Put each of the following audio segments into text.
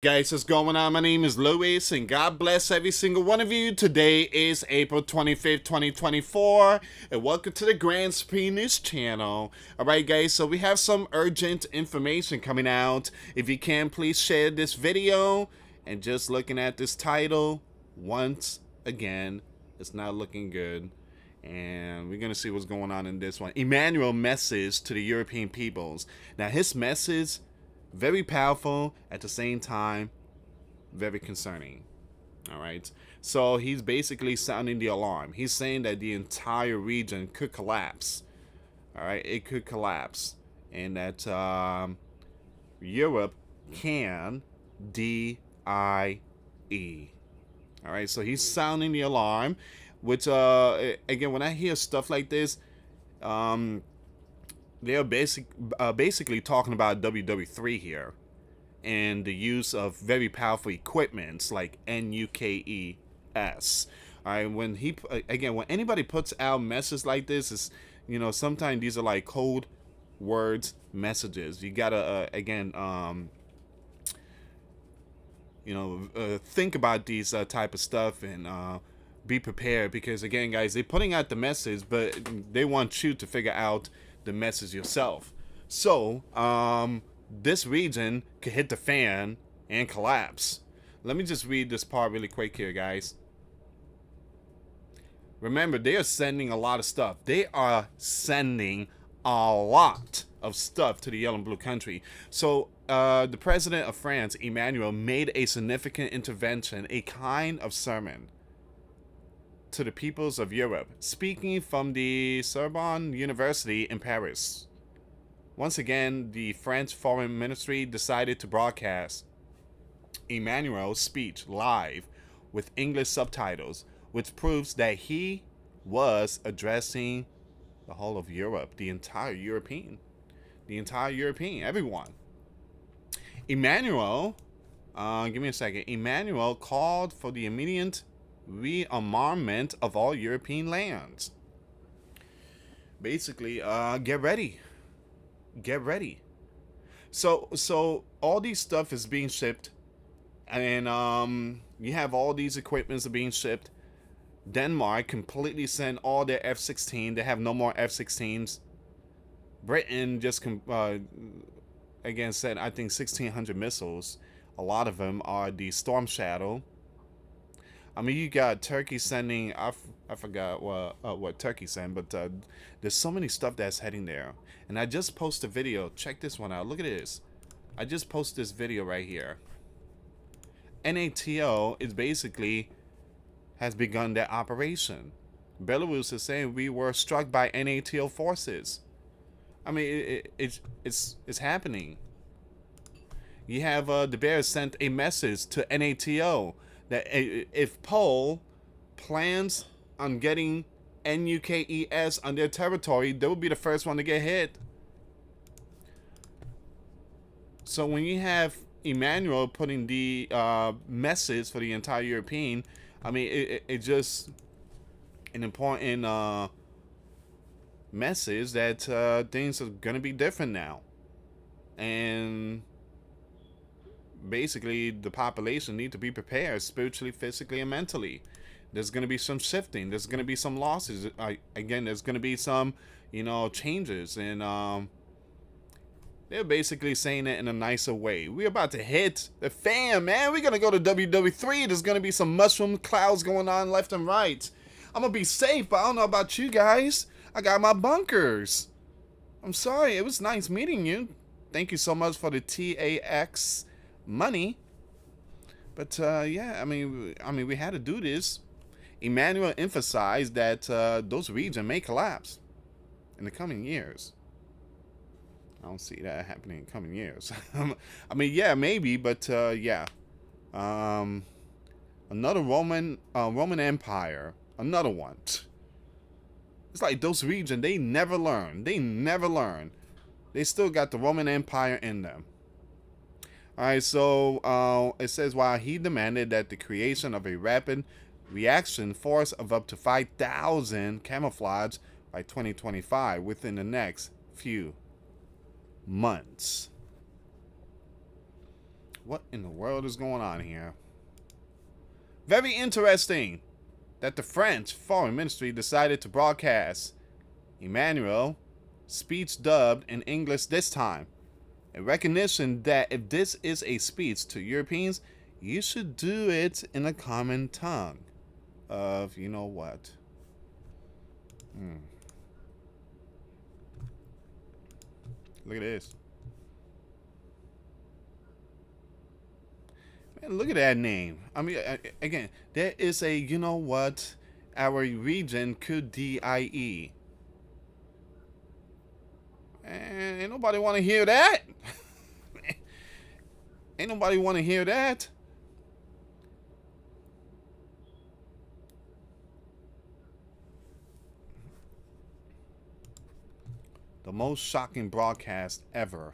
Guys, what's going on? My name is Louis, and God bless every single one of you. Today is April 25th, 2024, and welcome to the Grand Supreme News channel. Alright guys, so we have some urgent information coming out. If you can, please share this video. And just looking at this title, once again, it's not looking good. And we're going to see what's going on in this one. Emmanuel message to the European peoples. Now his message, very powerful, at the same time very concerning. All right, so he's basically sounding the alarm. He's saying that the entire region could collapse. All right, it could collapse, and that Europe can DIE. All right, so he's sounding the alarm, which again, when I hear stuff like this, they're basically talking about WW3 here, and the use of very powerful equipments like NUKES. All right, when when anybody puts out messages like this, is sometimes these are like code words messages. You gotta think about these type of stuff and be prepared, because again, guys, they're putting out the message, but they want you to figure out the message yourself. So this region could hit the fan and collapse. Let me just read this part really quick here, guys. Remember, they are sending a lot of stuff. They are sending a lot of stuff to the yellow and blue country. So the president of France, Emmanuel, made a significant intervention, a kind of sermon to the peoples of Europe, speaking from the Sorbonne University in Paris. Once again, the French Foreign Ministry decided to broadcast Emmanuel's speech live with English subtitles, which proves that he was addressing the whole of Europe, the entire European, everyone. Emmanuel, give me a second. Emmanuel called for the immediate rearmament of all European lands. Basically, get ready. So all these stuff is being shipped, and you have all these equipments are being shipped. Denmark completely sent all their F-16. They have no more F-16s. Britain just again sent, I think, 1,600 missiles. A lot of them are the Storm Shadow. I mean, you got Turkey sending, I forgot what Turkey sent, but there's so many stuff that's heading there. And I just posted a video. Check this one out. Look at this. I just posted this video right here. NATO is basically has begun their operation. Belarus is saying we were struck by NATO forces. I mean, it's happening. You have the Bears sent a message to NATO that if Pole plans on getting NUKES on their territory, they will be the first one to get hit. So when you have Emmanuel putting the message for the entire European, I mean, it's just an important message that things are going to be different now. And basically, the population need to be prepared spiritually, physically, and mentally. There's going to be some shifting. There's going to be some losses. Again, there's going to be some, changes. And they're basically saying it in a nicer way. We're about to hit the fan, man. We're going to go to WW3. There's going to be some mushroom clouds going on left and right. I'm going to be safe, but I don't know about you guys. I got my bunkers. I'm sorry. It was nice meeting you. Thank you so much for the TAX money. But yeah, I mean we had to do this. Emmanuel emphasized that those regions may collapse in the coming years. I don't see that happening in coming years. I mean, yeah, maybe, but yeah. Another Roman Empire, another one. It's like those regions, they never learn. They still got the Roman Empire in them. Alright, so it says, while he demanded that the creation of a rapid reaction force of up to 5,000 camouflage by 2025 within the next few months. What in the world is going on here? Very interesting that the French Foreign Ministry decided to broadcast Emmanuel speech dubbed in English this time. A recognition that if this is a speech to Europeans, you should do it in a common tongue of, you know what? Look at this. Man, look at that name. I mean, again, there is a, you know what? Our region could DIE. And ain't nobody want to hear that. Ain't nobody want to hear that. The most shocking broadcast ever.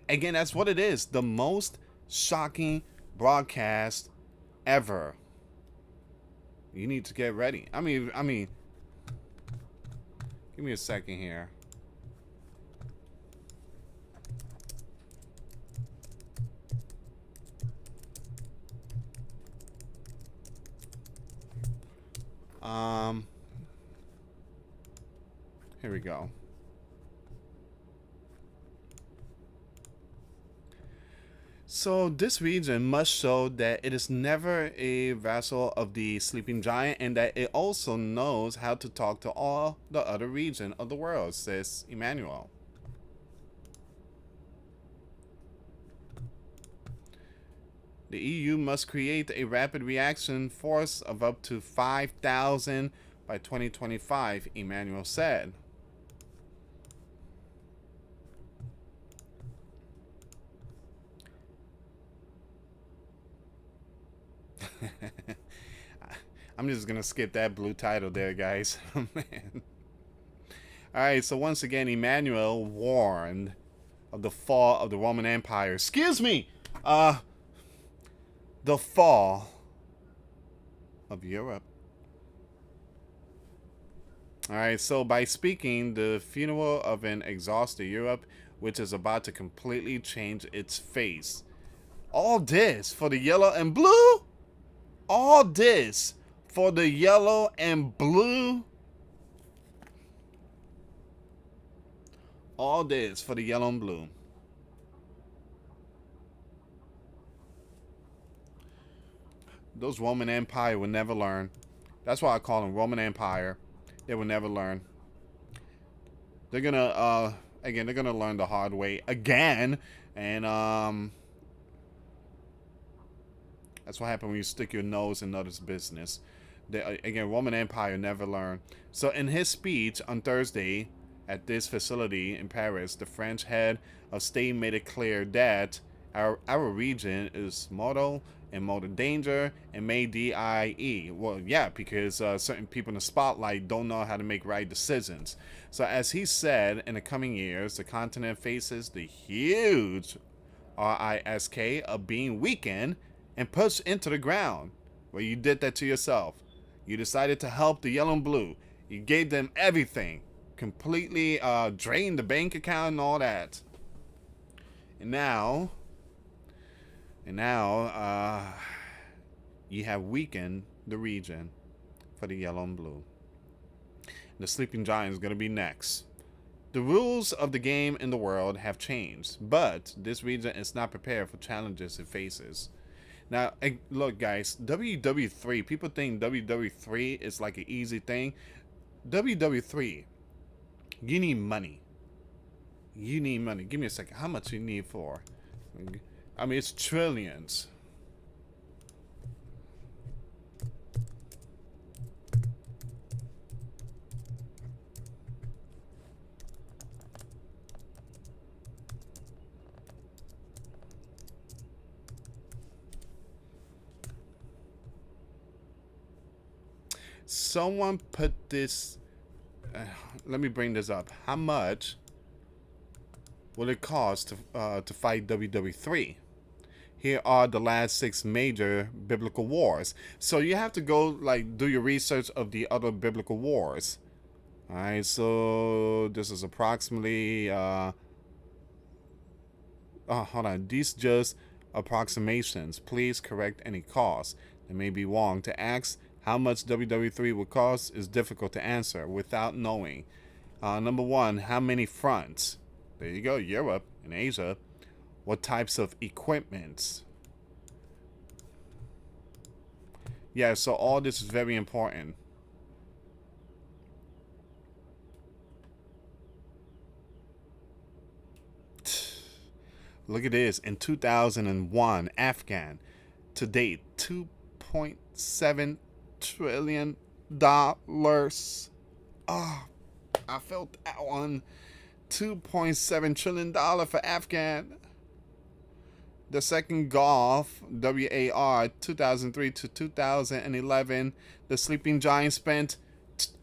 Again, that's what it is. The most shocking broadcast ever. You need to get ready. I mean, give me a second here. Here we go. So this region must show that it is never a vassal of the sleeping giant and that it also knows how to talk to all the other region of the world, says Emmanuel. The EU must create a rapid reaction force of up to 5,000 by 2025, Emmanuel said. I'm just gonna skip that blue title there, guys. Man. Alright, so once again, Emmanuel warned of the fall of the Roman Empire. Excuse me! The fall of Europe. Alright, so by speaking, the funeral of an exhausted Europe, which is about to completely change its face. All this for the yellow and blue? All this for the yellow and blue? All this for the yellow and blue. Those Roman Empire will never learn. That's why I call them Roman Empire. They will never learn. They're gonna, again, they're gonna learn the hard way again. And, that's what happens when you stick your nose in others' business. Again, Roman Empire never learned. So in his speech on Thursday at this facility in Paris, the French head of state made it clear that our region is mortal and mortal danger and may DIE. Well, yeah, because certain people in the spotlight don't know how to make right decisions. So as he said, in the coming years, the continent faces the huge risk of being weakened and pushed into the ground. Well, you did that to yourself. You decided to help the yellow and blue. You gave them everything. Completely drained the bank account and all that. And now you have weakened the region for the yellow and blue. The sleeping giant is going to be next. The rules of the game in the world have changed, but this region is not prepared for challenges it faces. Now, look, guys, WW3, people think WW3 is like an easy thing. WW3, you need money. You need money. Give me a second. How much you need for? I mean, it's trillions. Someone put this. Let me bring this up. How much will it cost to fight WW3? Here are the last 6 major biblical wars. So you have to go like do your research of the other biblical wars. All right. So this is approximately. Hold on. These just approximations. Please correct any costs that may be wrong. To ask how much WW3 would cost is difficult to answer without knowing. Number one, how many fronts? There you go, Europe and Asia. What types of equipments? Yeah, so all this is very important. Look at this. In 2001, Afghan, to date, $2.7 trillion. Oh, I felt that one. $2.7 trillion for Afghan. The second Gulf, WAR, 2003 to 2011, the sleeping giant spent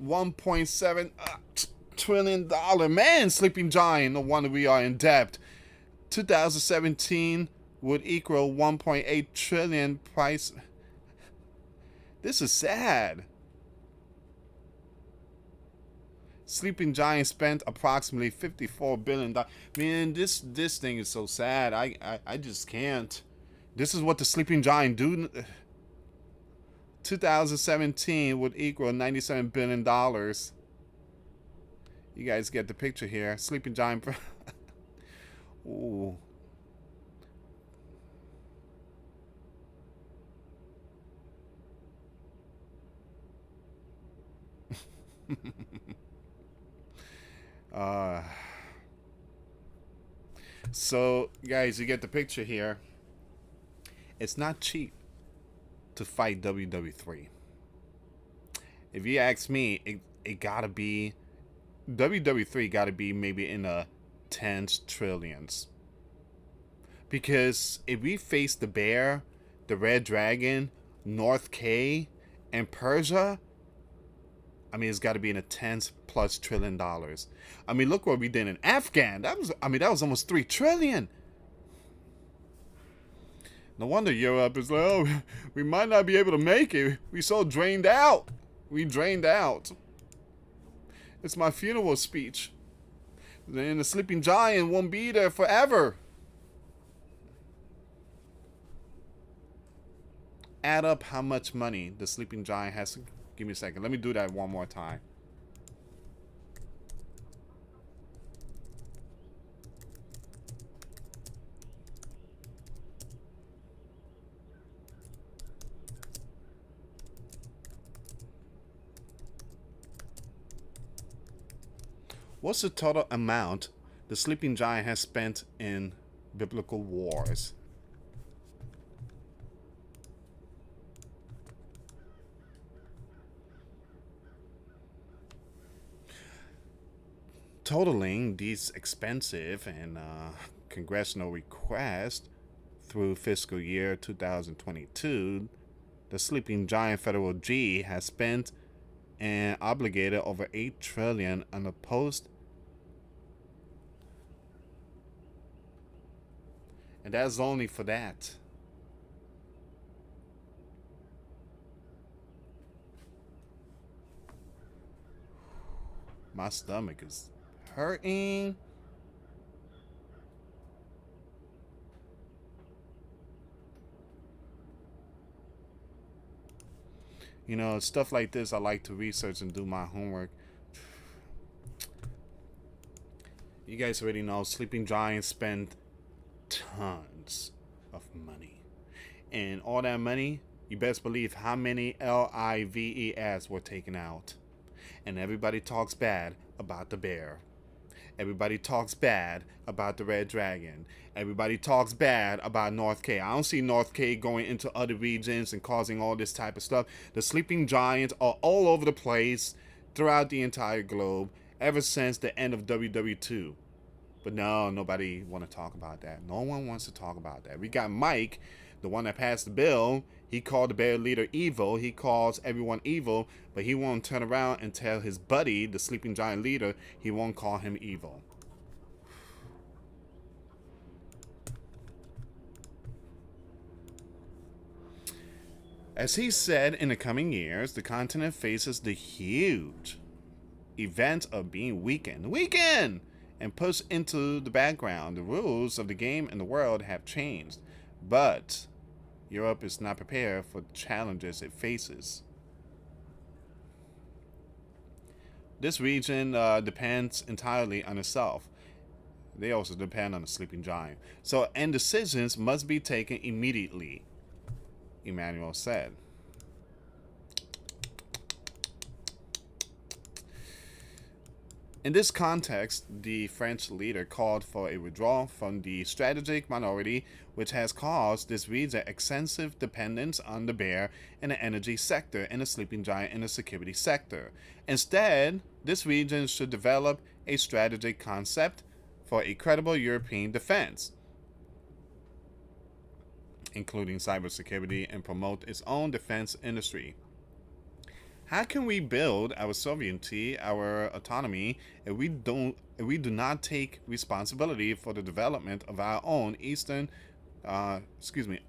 $1.7 trillion. Man, sleeping giant, no wonder we are in debt. 2017 would equal 1.8 trillion price. This is sad. Sleeping Giant spent approximately $54 billion. Man, this thing is so sad. I just can't. This is what the Sleeping Giant do. 2017 would equal $97 billion. You guys get the picture here. Sleeping Giant. Ooh. So, guys, you get the picture here. It's not cheap to fight WW3. If you ask me, it gotta be WW3 gotta be maybe in the tens trillions. Because if we face the bear, the red dragon, North K, and Persia, I mean, it's got to be in the tens plus trillion dollars. I mean, look what we did in Afghan. That was almost $3 trillion. No wonder Europe is like, oh, we might not be able to make it. We so drained out. We drained out. It's my funeral speech. And the sleeping giant won't be there forever. Add up how much money the sleeping giant has. Give me a second. Let me do that one more time. What's the total amount the sleeping giant has spent in biblical wars? Totaling these expensive and congressional requests through fiscal year 2022, the sleeping giant federal G has spent and obligated over $8 trillion on the post. And that's only for that. My stomach is hurting. You know, stuff like this, I like to research and do my homework. You guys already know Sleeping Giant spent tons of money. And all that money, you best believe how many LIVES were taken out. And everybody talks bad about the bear. Everybody talks bad about the red dragon. Everybody talks bad about North K. I don't see North K going into other regions and causing all this type of stuff. The sleeping giants are all over the place throughout the entire globe ever since the end of WW2. But no, nobody want to talk about that. No one wants to talk about that. We got Mike, the one that passed the bill. He called the bear leader evil. He calls everyone evil, but he won't turn around and tell his buddy, the sleeping giant leader, he won't call him evil. As he said, in the coming years, the continent faces the huge event of being weakened, and pushed into the background. The rules of the game and the world have changed. But Europe is not prepared for the challenges it faces. This region depends entirely on itself. They also depend on the sleeping giant. So, and decisions must be taken immediately, Emmanuel said. In this context, the French leader called for a withdrawal from the strategic minority, which has caused this region extensive dependence on the bear in the energy sector and the sleeping giant in the security sector. Instead, this region should develop a strategic concept for a credible European defense, including cybersecurity, and promote its own defense industry. How can we build our sovereignty, our autonomy, if we do not take responsibility for the development of our own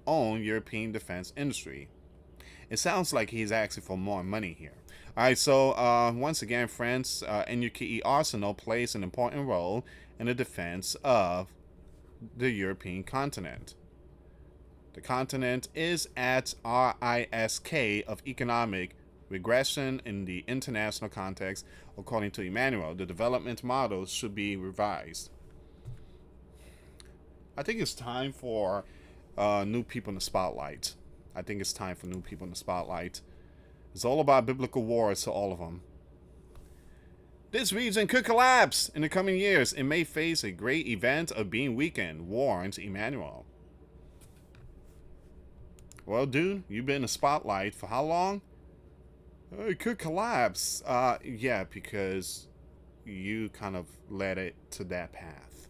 own European defense industry? It sounds like he's asking for more money here. All right, so once again, France, NUKE Arsenal plays an important role in the defense of the European continent. The continent is at risk of economic regression in the international context. According to Emmanuel, the development models should be revised. I think it's time for new people in the spotlight. I think it's time for new people in the spotlight. It's all about biblical wars to all of them. This region could collapse in the coming years. It may face a great event of being weakened, warns Emmanuel. Well, dude, you've been in the spotlight for how long? It could collapse. Yeah, because you kind of led it to that path.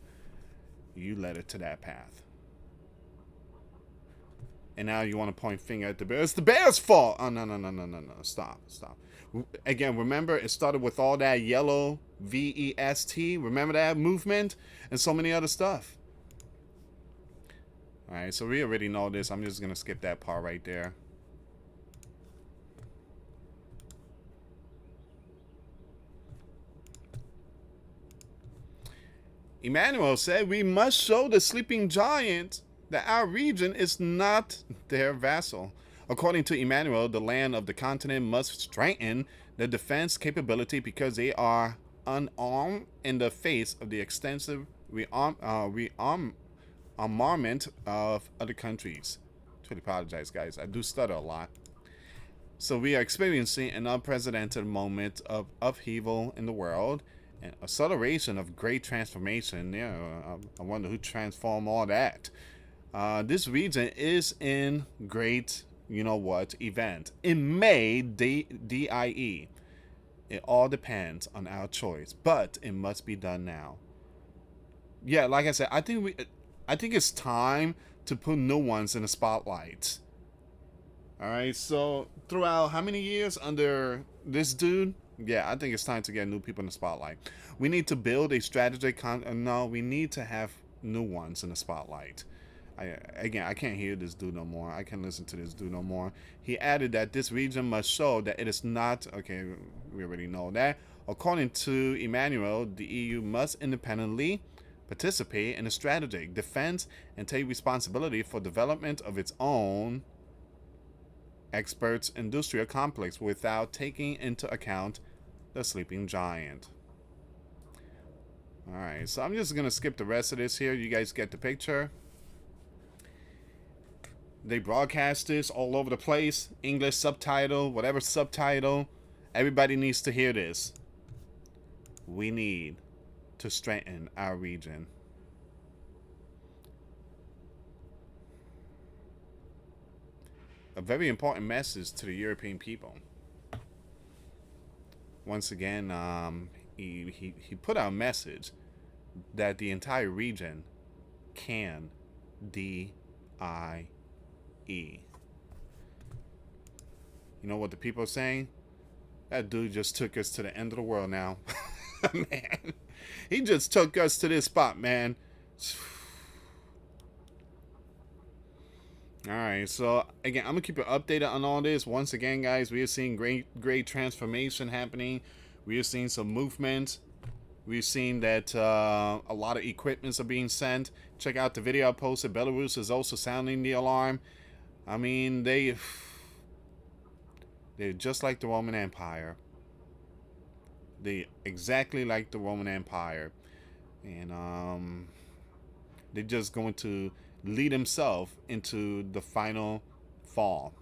You led it to that path. And now you want to point finger at the bear. It's the bear's fault. Oh, no. Stop. Again, remember, it started with all that yellow VEST. Remember that movement? And so many other stuff. All right, so we already know this. I'm just going to skip that part right there. Emmanuel said, we must show the sleeping giant that our region is not their vassal. According to Emmanuel, the land of the continent must strengthen their defense capability because they are unarmed in the face of the extensive rearmament of other countries. I truly apologize, guys. I do stutter a lot. So we are experiencing an unprecedented moment of upheaval in the world, and acceleration of great transformation. Yeah, I wonder who transformed all that. This region is in great, event. It may DIE. It all depends on our choice, but it must be done now. Yeah, like I said, I think it's time to put new ones in the spotlight. All right, so throughout how many years under this dude? Yeah, I think it's time to get new people in the spotlight. We need to build a strategic no, we need to have new ones in the spotlight. I can't hear this dude no more. I can't listen to this dude no more. He added that this region must show that it is not, okay, we already know that. According to Emmanuel, the EU must independently participate in a strategic defense and take responsibility for development of its own experts industrial complex without taking into account the sleeping giant. Alright, so I'm just going to skip the rest of this here. You guys get the picture. They broadcast this all over the place. English subtitle, whatever subtitle. Everybody needs to hear this. We need to strengthen our region. A very important message to the European people. Once again, he put out a message that the entire region can DIE. You know what the people are saying? That dude just took us to the end of the world now. Man, he just took us to this spot, man. Alright, so again, I'm going to keep you updated on all this. Once again, guys, we are seeing great transformation happening. We are seeing some movement. We've seen that a lot of equipments are being sent. Check out the video I posted. Belarus is also sounding the alarm. I mean, they're just like the Roman Empire. They exactly like the Roman Empire. And they're just going to lead themselves into the final fall.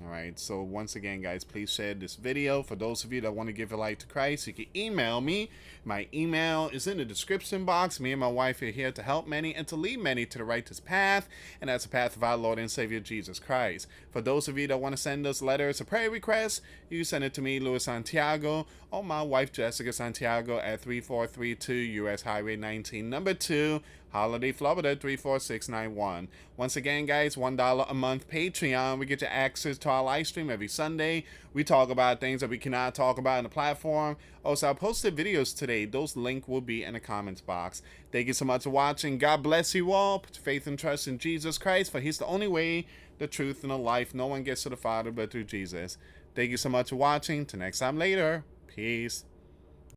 All right, so once again, guys, please share this video. For those of you that want to give your life to Christ, you can email me. My email is in the description box. Me and my wife are here to help many and to lead many to the righteous path, and that's the path of our Lord and Savior Jesus Christ. For those of you that want to send us letters or prayer requests, you can send it to me, US Santiago, or my wife, Jessica Santiago, at 3432 US Highway 19, number 2, Holiday, Florida 34691. Once again, guys, $1 a month Patreon. We get you access to our live stream every Sunday. We talk about things that we cannot talk about in the platform. Also, I posted videos today. Those links will be in the comments box. Thank you so much for watching. God bless you all. Put your faith and trust in Jesus Christ, for He's the only way, the truth, and the life. No one gets to the Father but through Jesus. Thank you so much for watching. Till next time later. Peace.